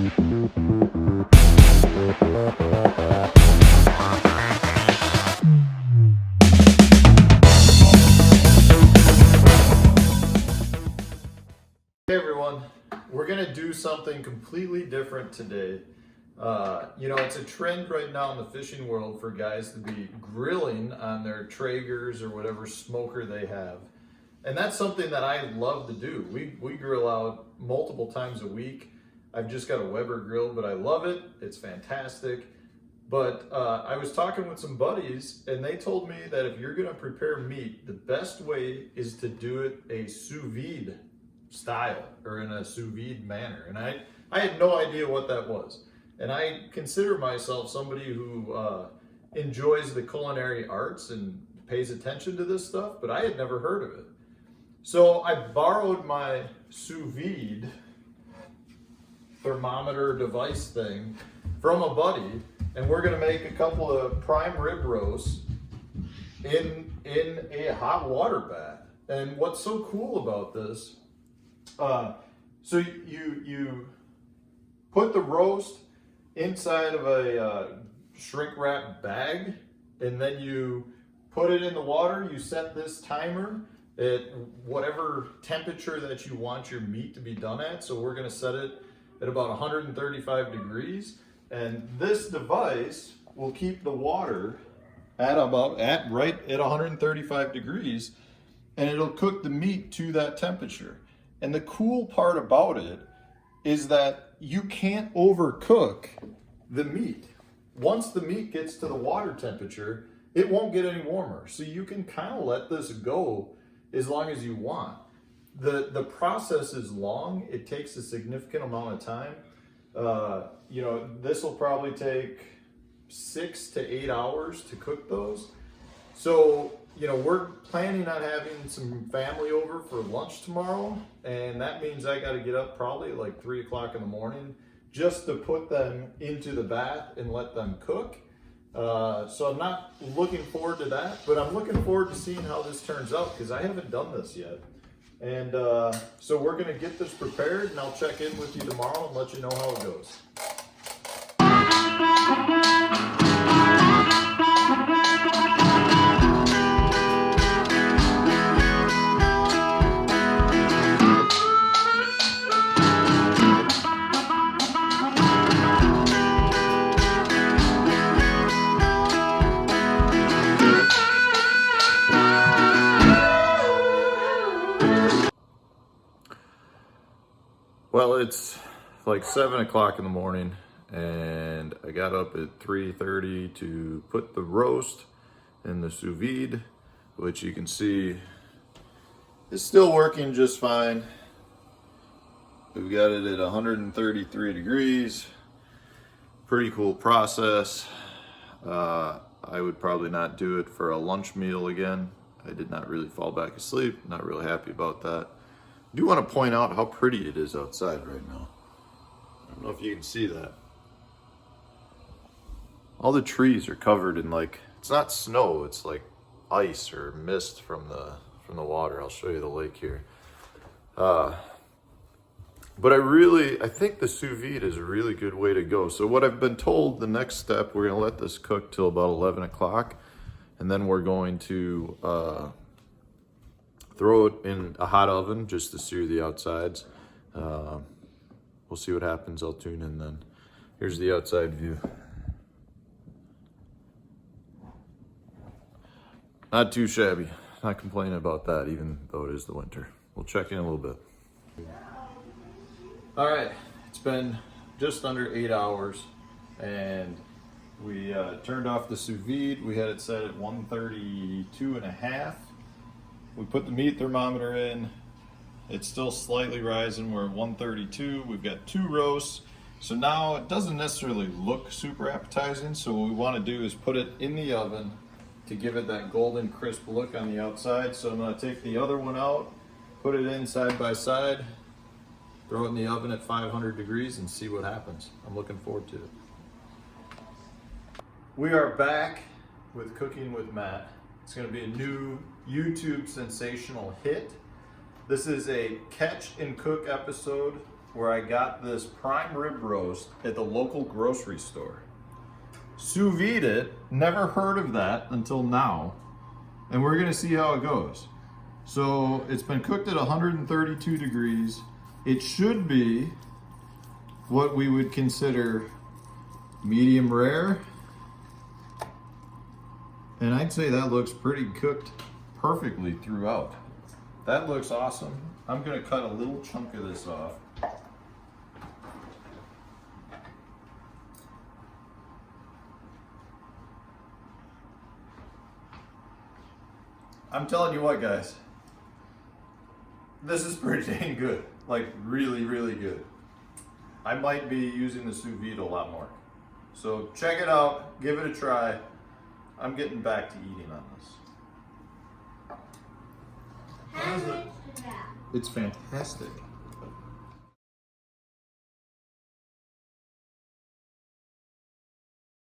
Hey everyone, we're gonna do something completely different today. It's a trend right now in the fishing world for guys to be grilling on their Traegers or whatever smoker they have. And that's something that I love to do. We grill out multiple times a week. I've just got a Weber grill, but I love it. It's fantastic. But I was talking with some buddies and they told me that if you're gonna prepare meat, the best way is to do it a sous vide style or in a sous vide manner. And I had no idea what that was. And I consider myself somebody who enjoys the culinary arts and pays attention to this stuff, but I had never heard of it. So I borrowed my sous vide thermometer device thing from a buddy, and we're gonna make a couple of prime rib roasts in a hot water bath. And what's so cool about this, so you put the roast inside of a shrink wrap bag, and then you put it in the water. You set this timer at whatever temperature that you want your meat to be done at. So we're gonna set it at about 135 degrees. And this device will keep the water at right at 135 degrees, and it'll cook the meat to that temperature. And the cool part about it is that you can't overcook the meat. Once the meat gets to the water temperature, it won't get any warmer. So you can kind of let this go as long as you want. The process is long. It takes a significant amount of time. This will probably take 6 to 8 hours to cook those. So, we're planning on having some family over for lunch tomorrow, and that means I got to get up probably like 3 o'clock in the morning just to put them into the bath and let them cook. So I'm not looking forward to that, but I'm looking forward to seeing how this turns out because I haven't done this yet. And so we're going to get this prepared, and I'll check in with you tomorrow and let you know how it goes. Well, it's like 7 o'clock in the morning, and I got up at 3:30 to put the roast in the sous vide, which you can see is still working just fine. We've got it at 133 degrees. Pretty cool process. I would probably not do it for a lunch meal again. I did not really fall back asleep. Not really happy about that. I do want to point out how pretty it is outside right now. I don't know if you can see that. All the trees are covered in it's not snow, it's like ice or mist from the water. I'll show you the lake here. But I think the sous vide is a really good way to go. So what I've been told, the next step, we're gonna let this cook till about 11 o'clock, and then we're going to throw it in a hot oven just to sear the outsides. We'll see what happens. I'll tune in then. Here's the outside view. Not too shabby. Not complaining about that, even though it is the winter. We'll check in a little bit. All right, it's been just under 8 hours, and we turned off the sous vide. We had it set at 132.5. We put the meat thermometer in. It's still slightly rising. We're at 132. We've got 2 roasts. So now it doesn't necessarily look super appetizing. So what we want to do is put it in the oven to give it that golden crisp look on the outside. So I'm going to take the other one out, put it in side by side, throw it in the oven at 500 degrees and see what happens. I'm looking forward to it. We are back with Cooking with Matt. It's going to be a new YouTube sensational hit. This is a catch and cook episode where I got this prime rib roast at the local grocery store. Sous vide it, never heard of that until now. And we're gonna see how it goes. So it's been cooked at 132 degrees. It should be what we would consider medium rare. And I'd say that looks pretty cooked perfectly throughout. That looks awesome. I'm gonna cut a little chunk of this off. I'm telling you what, guys, this is pretty dang good. Like really, really good. I might be using the sous vide a lot more. So check it out, give it a try. I'm getting back to eating on this. It's fantastic.